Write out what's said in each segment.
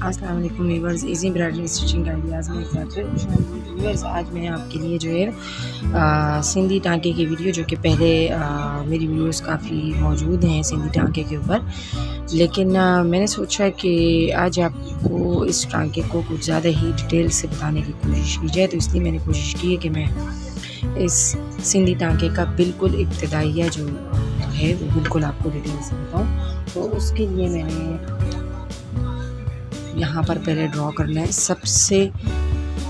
अस्सलाम वालेकुम viewers, easy embroidery stitching ideas में एक बार फिर व्यूअर्स आज मैं आपके लिए जो है सिंधी टांके की वीडियो, जो कि पहले मेरी वीडियोस काफ़ी मौजूद हैं सिंधी टांके के ऊपर, लेकिन मैंने सोचा कि आज आपको इस टांके को कुछ ज़्यादा ही डिटेल से बताने की कोशिश की जाए। तो इसलिए मैंने कोशिश की है कि मैं इस सिंधी टांके का बिल्कुल इब्तदाइया जो है वो बिल्कुल आपको डिटेल से बताऊँ। तो उसके लिए मैंने यहाँ पर पहले ड्रॉ करना है सबसे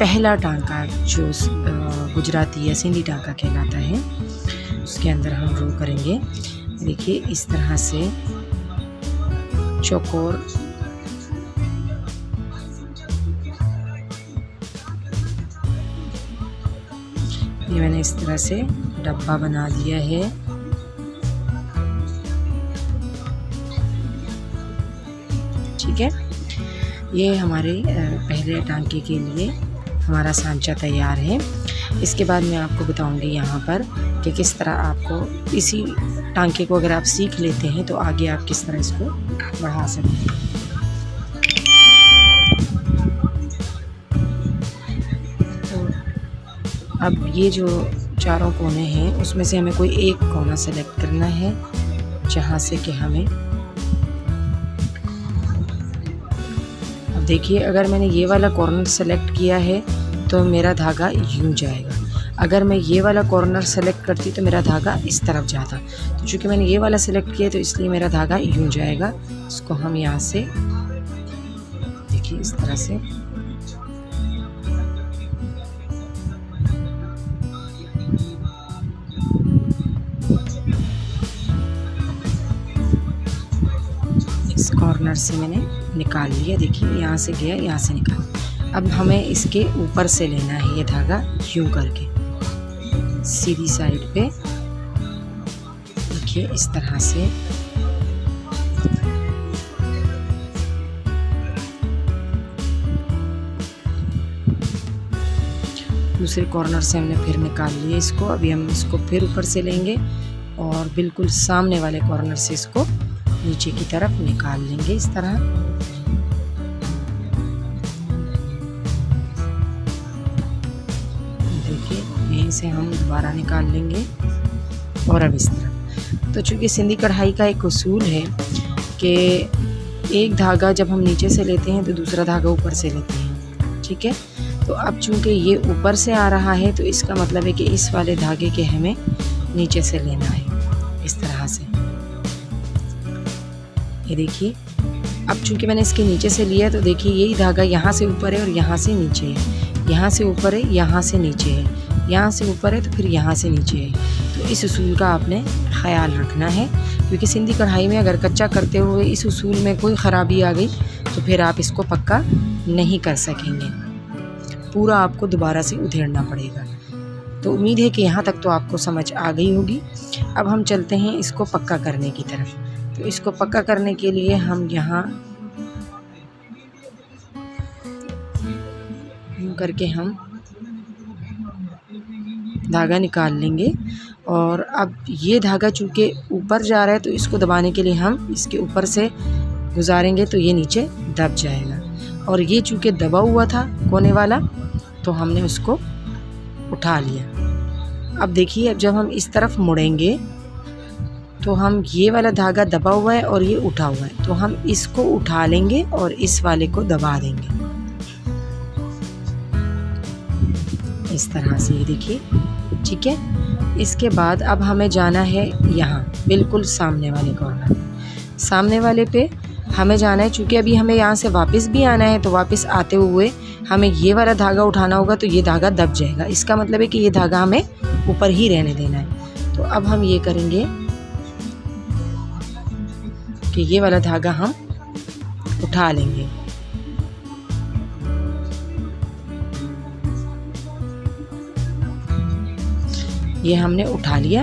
पहला टांका जो गुजराती या सिंधी टांका कहलाता है, उसके अंदर हम ड्रॉ करेंगे। देखिए इस तरह से चौकोर ये मैंने इस तरह से डब्बा बना दिया है। ठीक है, ये हमारे पहले टांके के लिए हमारा सांचा तैयार है। इसके बाद मैं आपको बताऊंगी यहाँ पर कि किस तरह आपको इसी टांके को अगर आप सीख लेते हैं तो आगे आप किस तरह इसको बढ़ा सकते हैं। तो अब ये जो चारों कोने हैं उसमें से हमें कोई एक कोना सेलेक्ट करना है, जहाँ से कि हमें देखिए अगर मैंने ये वाला कॉर्नर सेलेक्ट किया है तो मेरा धागा यूं जाएगा। अगर मैं ये वाला कॉर्नर सेलेक्ट करती तो मेरा धागा इस तरफ जाता। तो चूँकि मैंने ये वाला सेलेक्ट किया तो इसलिए मेरा धागा यूं जाएगा। इसको हम यहाँ से देखिए इस तरह से इस कॉर्नर से मैंने निकाल लिया। देखिए यहाँ से गया, यहाँ से निकाल। अब हमें इसके ऊपर से लेना है ये धागा यूं करके सीधी साइड पे। देखिए इस तरह से दूसरे कॉर्नर से हमने फिर निकाल लिया इसको। अभी हम इसको फिर ऊपर से लेंगे और बिल्कुल सामने वाले कॉर्नर से इसको नीचे की तरफ निकाल लेंगे इस तरह। देखिए यहीं से हम दोबारा निकाल लेंगे और अब इस तरह। तो चूँकि सिंधी कढ़ाई का एक उसूल है कि एक धागा जब हम नीचे से लेते हैं तो दूसरा धागा ऊपर से लेते हैं। ठीक है, तो अब चूँकि ये ऊपर से आ रहा है तो इसका मतलब है कि इस वाले धागे के हमें नीचे से लेना है इस तरह से। ये देखिए अब चूँकि मैंने इसके नीचे से लिया तो देखिए यही धागा यहाँ से ऊपर है और यहाँ से नीचे है, यहाँ से ऊपर है, यहाँ से नीचे है, यहाँ से ऊपर है तो फिर यहाँ से नीचे है। तो इस उसूल का आपने ख्याल रखना है, क्योंकि सिंधी कढ़ाई में अगर कच्चा करते हुए इस उसूल में कोई ख़राबी आ गई तो फिर आप इसको पक्का नहीं कर सकेंगे, पूरा आपको दोबारा से उधेड़ना पड़ेगा। तो उम्मीद है कि यहाँ तक तो आपको समझ आ गई होगी। अब हम चलते हैं इसको पक्का करने की तरफ। तो इसको पक्का करने के लिए हम यहाँ करके हम धागा निकाल लेंगे। और अब ये धागा चूँकि ऊपर जा रहा है तो इसको दबाने के लिए हम इसके ऊपर से गुजारेंगे तो ये नीचे दब जाएगा। और ये चूँकि दबा हुआ था कोने वाला तो हमने उसको उठा लिया। अब देखिए अब जब हम इस तरफ मुड़ेंगे तो हम ये वाला धागा दबा हुआ है और ये उठा हुआ है, तो हम इसको उठा लेंगे और इस वाले को दबा देंगे इस तरह से। ये देखिए ठीक है। इसके बाद अब हमें जाना है यहाँ बिल्कुल सामने वाले कॉर्नर, सामने वाले पे हमें जाना है। चूँकि अभी हमें यहाँ से वापस भी आना है तो वापस आते हुए हमें ये वाला धागा उठाना होगा, तो ये धागा दब जाएगा। इसका मतलब है कि ये धागा हमें ऊपर ही रहने देना है। तो अब हम ये करेंगे कि ये वाला धागा हम उठा लेंगे। ये हमने उठा लिया।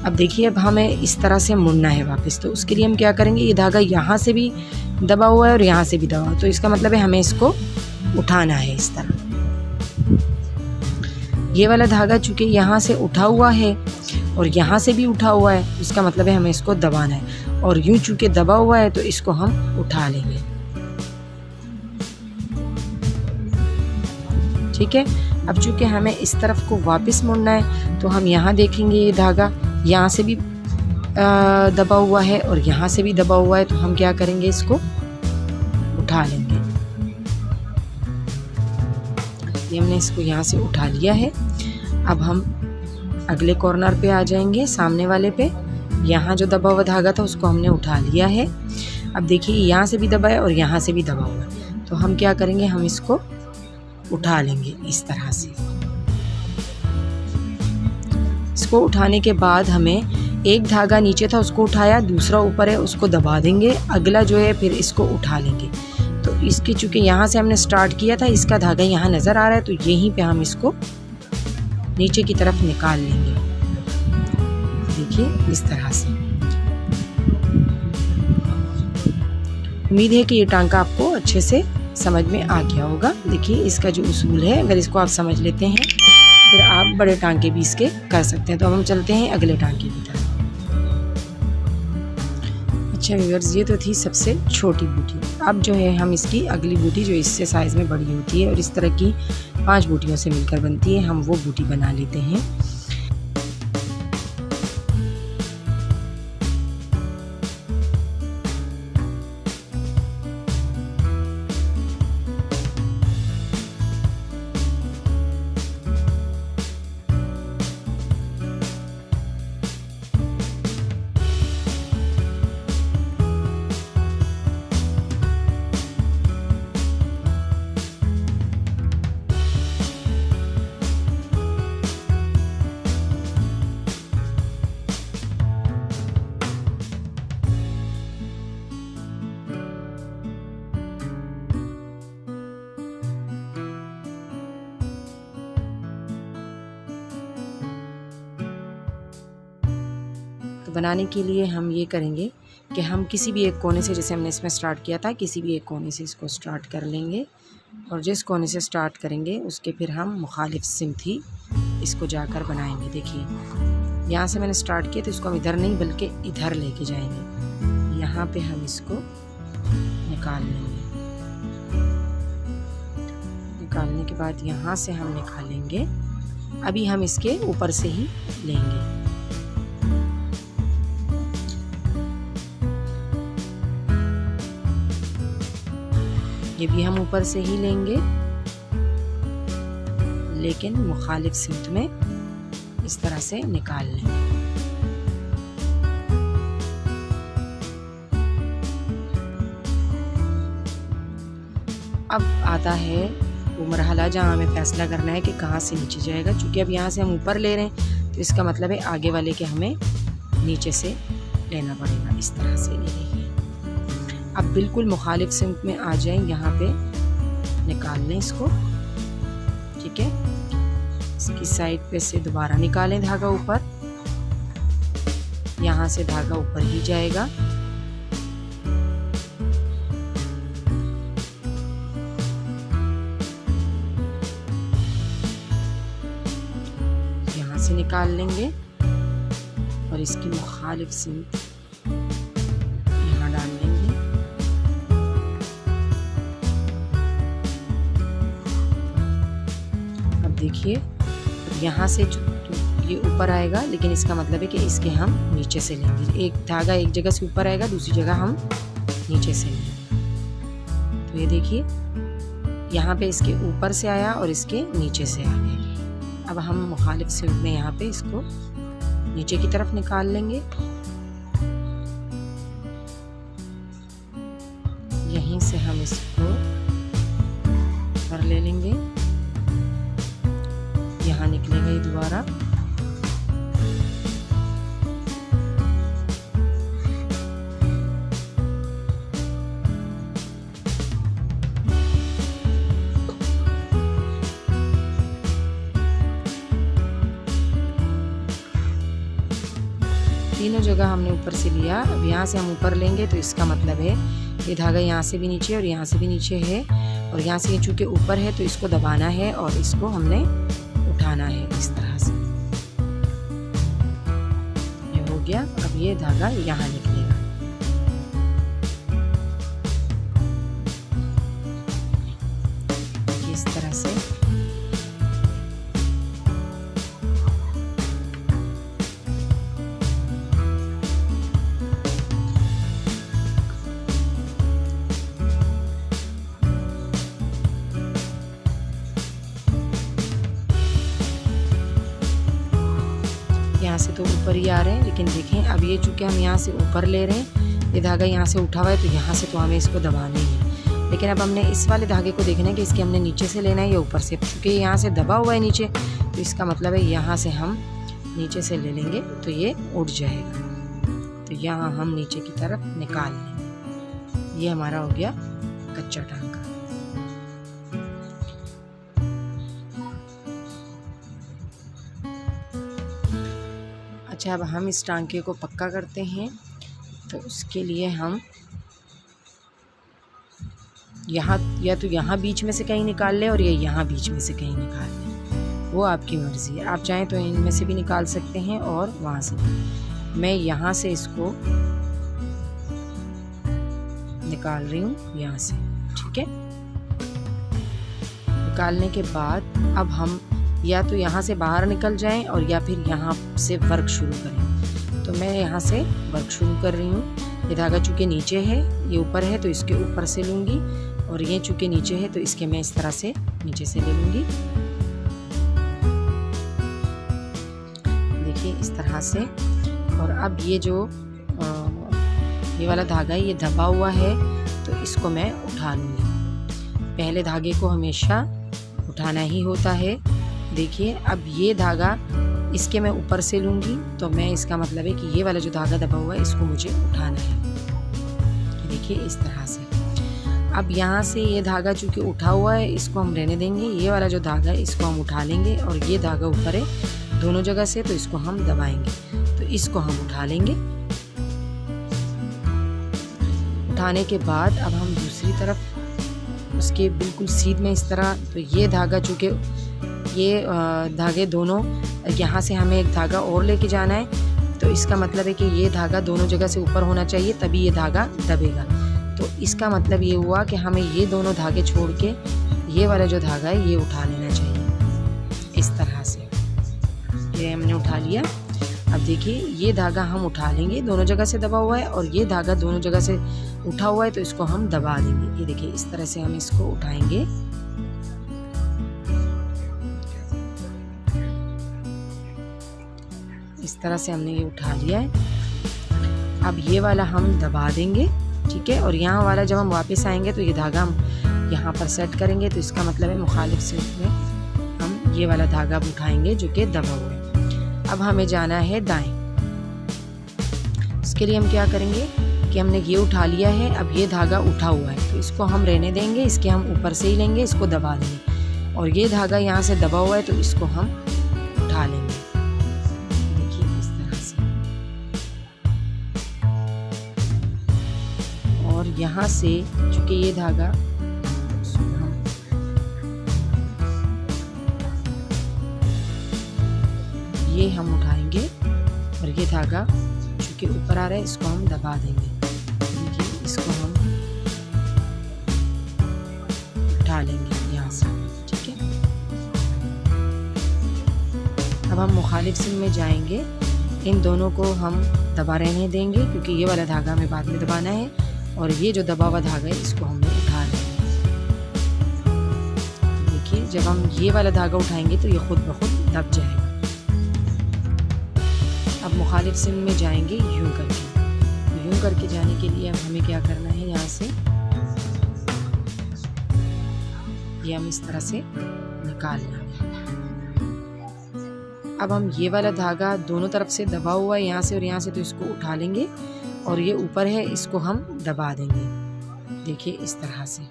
अब देखिए अब हमें इस तरह से मुड़ना है वापस, तो उसके लिए हम क्या करेंगे, ये धागा यहाँ से भी दबा हुआ है और यहाँ से भी दबा हुआ, तो इसका मतलब है हमें इसको उठाना है इस तरह। ये वाला धागा चूँकि यहाँ से उठा हुआ है और यहाँ से भी उठा हुआ है, इसका मतलब है हमें इसको दबाना है। और यूं चूँकि दबा हुआ है तो इसको हम उठा लेंगे। ठीक है। अब चूँकि हमें इस तरफ को वापस मुड़ना है तो हम यहाँ देखेंगे ये धागा यहाँ से भी दबा हुआ है और यहाँ से भी दबा हुआ है, तो हम क्या करेंगे, इसको उठा लेंगे। ये हमने इसको यहाँ से उठा लिया है। अब हम अगले कॉर्नर पे आ जाएंगे, सामने वाले पे। यहाँ जो दबा हुआ धागा था उसको हमने उठा लिया है। अब देखिए यहाँ से भी दबा है और यहाँ से भी दबा हुआ है, तो हम क्या करेंगे, हम इसको उठा लेंगे इस तरह से। इसको उठाने के बाद हमें एक धागा नीचे था उसको उठाया, दूसरा ऊपर है उसको दबा देंगे, अगला जो है फिर इसको उठा लेंगे। तो इसके चूँकि यहाँ से हमने स्टार्ट किया था, इसका धागा यहाँ नज़र आ रहा है, तो यहीं पे हम इसको नीचे की तरफ निकाल लेंगे। देखिए इस तरह से। उम्मीद है कि ये टांका आपको अच्छे से समझ में आ गया होगा। देखिए इसका जो उसूल है, अगर इसको आप समझ लेते हैं फिर आप बड़े टांके भी इसके कर सकते हैं। तो अब हम चलते हैं अगले टांके की तरफ। अच्छा व्यूअर्स, ये तो थी सबसे छोटी बूटी। अब जो है हम इसकी अगली बूटी जो इससे साइज़ में बड़ी होती है और इस तरह की 5 बूटियों से मिलकर बनती है, हम वो बूटी बना लेते हैं। तो बनाने के लिए हम ये करेंगे कि हम किसी भी एक कोने से, जैसे हमने इसमें स्टार्ट किया था, किसी भी एक कोने से इसको स्टार्ट कर लेंगे और जिस कोने से स्टार्ट करेंगे उसके फिर हम मुखालिफ सिमत ही इसको जाकर बनाएंगे। देखिए यहाँ से मैंने स्टार्ट किया तो इसको हम इधर नहीं बल्कि इधर लेके जाएंगे। यहाँ पे हम इसको निकाल लेंगे। निकालने के बाद यहाँ से हम निकालेंगे। अभी हम इसके ऊपर से ही लेंगे। ये भी हम ऊपर से ही लेंगे, लेकिन मुखालिफ सिमत में इस तरह से निकाल लेंगे। अब आता है वो मरहला जहाँ हमें फैसला करना है कि कहाँ से नीचे जाएगा। क्योंकि अब यहाँ से हम ऊपर ले रहे हैं तो इसका मतलब है आगे वाले के हमें नीचे से लेना पड़ेगा। इस तरह से ले रही है। अब बिल्कुल मुखालिफ सिमत में आ जाएं, यहाँ पे निकाल लें इसको। ठीक है, इसकी साइड पे से दोबारा निकालें धागा ऊपर। यहाँ से धागा ऊपर ही जाएगा। यहाँ से निकाल लेंगे और इसकी मुखालिफ सिमत यहाँ डाल लेंगे। देखिए यहाँ से ये ऊपर आएगा, लेकिन इसका मतलब है कि इसके हम नीचे से लेंगे। एक धागा एक जगह से ऊपर आएगा, दूसरी जगह हम नीचे से लेंगे। तो ये देखिए यहाँ पे इसके ऊपर से आया और इसके नीचे से आ गया। अब हम मुखालिफ सिमत में यहाँ पे इसको नीचे की तरफ निकाल लेंगे। यहीं से हम इसको कर ले लेंगे। यहाँ निकलेगा ये दोबारा। तीनों जगह हमने ऊपर से लिया। अब यहाँ से हम ऊपर लेंगे तो इसका मतलब है ये धागा यहाँ से भी नीचे और यहाँ से भी नीचे है, और यहाँ से चूँकि ऊपर है तो इसको दबाना है और इसको हमने उठाना है इस तरह से। ये हो गया। अब ये धागा यहाँ निकलेगा। इस तरह से तो ऊपर ही आ रहे हैं, लेकिन देखें अब ये चूँकि हम यहाँ से ऊपर ले रहे हैं, ये धागा यहाँ से उठा हुआ है, तो यहाँ से तो हमें इसको दबाना ही है। लेकिन अब हमने इस वाले धागे को देखना है कि इसके हमने नीचे से लेना है या ऊपर से, क्योंकि यहाँ से दबा हुआ है नीचे, तो इसका मतलब है यहाँ से हम नीचे से ले लेंगे तो ये उठ जाएगा। तो यहाँ हम नीचे की तरफ निकाल लेंगे। ये हमारा हो गया कच्चा टांका। अच्छा, अब हम इस टांके को पक्का करते हैं, तो उसके लिए हम यहाँ या तो यहाँ बीच में से कहीं निकाल लें और या यहाँ बीच में से कहीं निकाल लें, वो आपकी मर्ज़ी है। आप चाहें तो इनमें से भी निकाल सकते हैं और वहाँ से भी। मैं यहाँ से इसको निकाल रही हूँ, यहाँ से, ठीक है। निकालने के बाद अब हम या तो यहाँ से बाहर निकल जाएं और या फिर यहाँ से वर्क शुरू करें। तो मैं यहाँ से वर्क शुरू कर रही हूँ। ये धागा चूँकि नीचे है, ये ऊपर है, तो इसके ऊपर से लूँगी, और ये चूँकि नीचे है तो इसके मैं इस तरह से नीचे से ले लूँगी। देखिए इस तरह से। और अब ये जो ये वाला धागा है, ये दबा हुआ है, तो इसको मैं उठा लूँगी। पहले धागे को हमेशा उठाना ही होता है। देखिए अब ये धागा इसके मैं ऊपर से लूँगी, तो मैं इसका मतलब है कि ये वाला जो धागा दबा हुआ है इसको मुझे उठाना है। देखिए इस तरह से। अब यहाँ से ये धागा चूँकि उठा हुआ है, इसको हम रहने देंगे। ये वाला जो धागा है इसको हम उठा लेंगे, और ये धागा ऊपर है दोनों जगह से, तो इसको हम दबाएंगे, तो इसको हम उठा लेंगे। उठाने के बाद अब हम दूसरी तरफ उसके बिल्कुल सीध में इस तरह, तो ये धागा चूँकि ये धागे दोनों, यहाँ से हमें एक धागा और लेके जाना है, तो इसका मतलब है कि ये धागा दोनों जगह से ऊपर होना चाहिए, तभी ये धागा दबेगा। तो इसका मतलब ये हुआ कि हमें ये दोनों धागे छोड़ के ये वाला जो धागा है ये उठा लेना चाहिए, इस तरह से। ये हमने उठा लिया। अब देखिए ये धागा हम उठा लेंगे, दोनों जगह से दबा हुआ है, और ये धागा दोनों जगह से उठा हुआ है, तो इसको हम दबा देंगे। ये देखिए इस तरह से हम इसको उठाएंगे। इस तरह से हमने ये उठा लिया है। अब ये वाला हम दबा देंगे, ठीक है। और यहाँ वाला जब हम वापस आएंगे तो ये धागा हम यहाँ पर सेट करेंगे, तो इसका मतलब है मुखालिफ साइड में हम ये वाला धागा उठाएंगे जो कि दबा हुआ है। अब हमें जाना है दाएं। इसके लिए हम क्या करेंगे कि हमने ये उठा लिया है, अब ये धागा उठा हुआ है, तो इसको हम रहने देंगे, इसके हम ऊपर से ही लेंगे, इसको दबा देंगे, और ये धागा यहाँ से दबा हुआ है, तो इसको हम उठा लेंगे। देखिए इस तरह से। और यहाँ से चूँकि ये धागा ये हम उठाएंगे, और ये धागा चूँकि ऊपर आ रहा है इसको हम दबा देंगे। देखिए इसको हम उठा लेंगे यहाँ से, ठीक है। अब हम मुखालिफ सिन में जाएंगे, इन दोनों को हम दबा रहने देंगे, क्योंकि ये वाला धागा हमें बाद में दबाना है, और ये जो दबा हुआ धागा है इसको हमने उठा लेंगे। देखिए जब हम ये वाला धागा उठाएंगे तो ये खुद ब खुद दब जाएगा। अब मुखालिफ सिन में जाएंगे यूं करके। तो यूं करके जाने के लिए अब हमें क्या करना है, यहाँ से ये हम इस तरह से निकालना है। अब हम ये वाला धागा दोनों तरफ से दबा हुआ है, यहाँ से और यहाँ से, तो इसको उठा लेंगे, और ये ऊपर है इसको हम दबा देंगे। देखिए इस तरह से।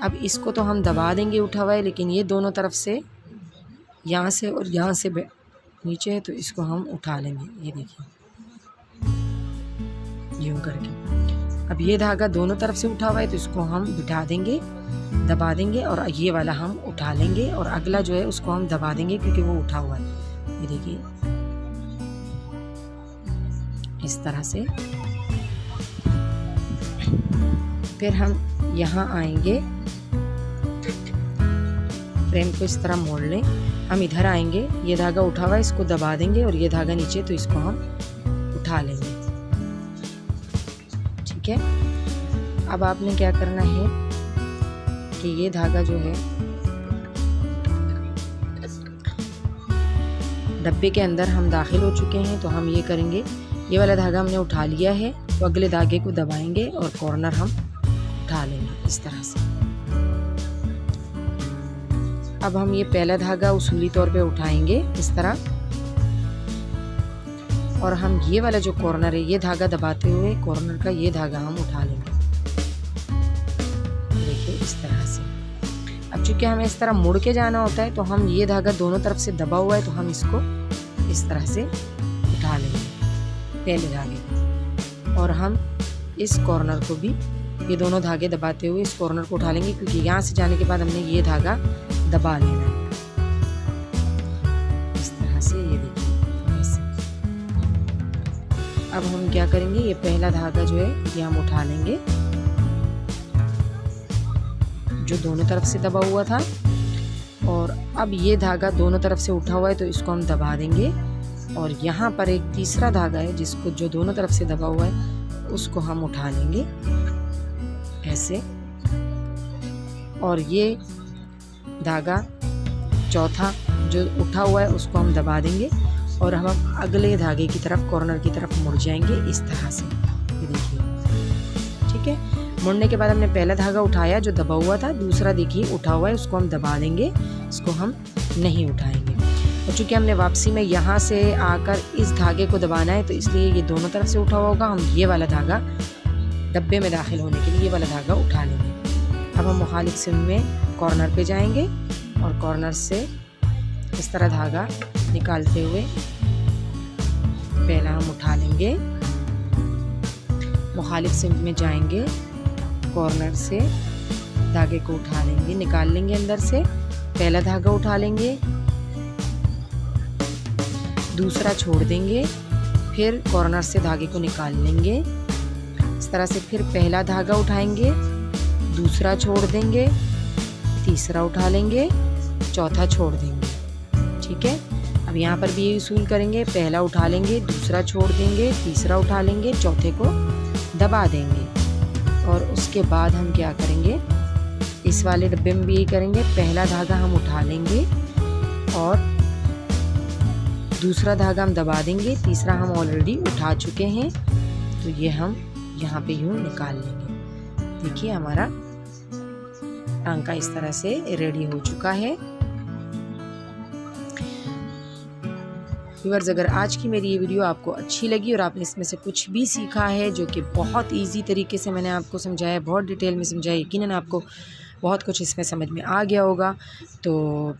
अब इसको तो हम दबा देंगे, उठा हुआ है, लेकिन ये दोनों तरफ से यहाँ से और यहाँ से नीचे है, तो इसको हम उठा लेंगे। ये देखिए यूं करके। अब ये धागा दोनों तरफ से उठा हुआ है, तो इसको हम बिठा देंगे, दबा देंगे, और ये वाला हम उठा लेंगे, और अगला जो है उसको हम दबा देंगे क्योंकि वो उठा हुआ है। ये देखिए इस तरह से। फिर हम यहाँ आएंगे, फ्रेम को इस तरह मोड़ लें, हम इधर आएंगे, ये धागा उठा हुआ है इसको दबा देंगे, और ये धागा नीचे, तो इसको हम उठा लेंगे, ठीक है। अब आपने क्या करना है कि ये धागा जो है डब्बे के अंदर हम दाखिल हो चुके हैं। तो हम ये करेंगे, ये वाला धागा हमने उठा लिया है, तो अगले धागे को दबाएंगे और कॉर्नर हम उठा लेंगे इस तरह से। अब हम ये पहला धागा उसूली तौर पे उठाएंगे इस तरह, और हम ये वाला जो कॉर्नर है ये धागा दबाते हुए कॉर्नर का ये धागा हम उठा लेंगे, देखिए इस तरह से। अब चूंकि हमें इस तरह मुड़ के जाना होता है, तो हम ये धागा दोनों तरफ से दबा हुआ है, तो हम इसको इस तरह से उठा लेंगे पहले धागे को, और हम इस कॉर्नर को भी ये दोनों धागे दबाते हुए इस कॉर्नर को उठा लेंगे, क्योंकि यहाँ से जाने के बाद हमने ये धागा दबा लेना है इस तरह से। ये देखिए ऐसे। अब हम क्या करेंगे, ये पहला धागा जो है ये हम उठा लेंगे जो दोनों तरफ से दबा हुआ था, और अब ये धागा दोनों तरफ से उठा हुआ है, तो इसको हम दबा देंगे, और यहाँ पर एक तीसरा धागा है जिसको जो दोनों तरफ से दबा हुआ है उसको हम उठा लेंगे ऐसे, और ये धागा चौथा जो उठा हुआ है उसको हम दबा देंगे, और हम अगले धागे की तरफ कॉर्नर की तरफ मुड़ जाएंगे इस तरह से। ये देखिए, ठीक है। मुड़ने के बाद हमने पहला धागा उठाया जो दबा हुआ था, दूसरा देखिए उठा हुआ है, उसको हम दबा देंगे, इसको हम नहीं उठाएंगे। और चूँकि हमने वापसी में यहाँ से आकर इस धागे को दबाना है, तो इसलिए ये दोनों तरफ से उठा हुआ होगा, हम ये वाला धागा डब्बे में दाखिल होने के लिए ये वाला धागा उठा लेंगे। अब हम मुखालिफ सिम में कॉर्नर पे जाएंगे, और कॉर्नर से इस तरह धागा निकालते हुए पहला हम उठा लेंगे, मुखालिफ सिम में जाएंगे, कॉर्नर से धागे को उठा लेंगे, निकाल लेंगे अंदर से, पहला धागा उठा लेंगे, दूसरा छोड़ देंगे, फिर कॉर्नर से धागे को निकाल लेंगे इस तरह से, फिर पहला धागा उठाएंगे, दूसरा छोड़ देंगे, तीसरा उठा लेंगे, चौथा छोड़ देंगे, ठीक है। अब यहाँ पर भी ये उसूल करेंगे, पहला उठा लेंगे, दूसरा छोड़ देंगे, तीसरा उठा लेंगे, चौथे को दबा देंगे, और उसके बाद हम क्या करेंगे, इस वाले डब्बे में भी यही करेंगे, पहला धागा हम उठा लेंगे और दूसरा धागा हम दबा देंगे, तीसरा हम ऑलरेडी उठा चुके हैं, तो ये हम यहाँ पे यूँ निकाल लेंगे। देखिए हमारा टांका इस तरह से रेडी हो चुका है। व्यूअर्स, अगर आज की मेरी ये वीडियो आपको अच्छी लगी और आपने इसमें से कुछ भी सीखा है, जो कि बहुत इजी तरीके से मैंने आपको समझाया, बहुत डिटेल में समझाया, यकीनन आपको बहुत कुछ इसमें समझ में आ गया होगा, तो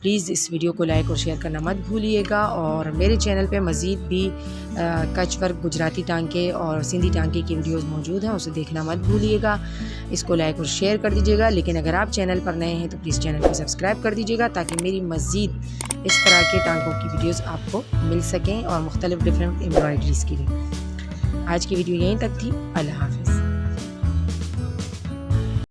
प्लीज़ इस वीडियो को लाइक और शेयर करना मत भूलिएगा। और मेरे चैनल पे मज़ीद भी कच वर्क, गुजराती टांके और सिंधी टांके की वीडियोस मौजूद हैं, उसे देखना मत भूलिएगा। इसको लाइक और शेयर कर दीजिएगा। लेकिन अगर आप चैनल पर नए हैं तो प्लीज़ चैनल को सब्सक्राइब कर दीजिएगा, ताकि मेरी मज़ीद इस तरह के टांकों की वीडियोज़ आपको मिल सकें, और मुख्तलिफ डिफरेंट एम्ब्रॉयडरीज़ की भी। आज की वीडियो यहीं तक थी। अल्लाह हाफ़िज़।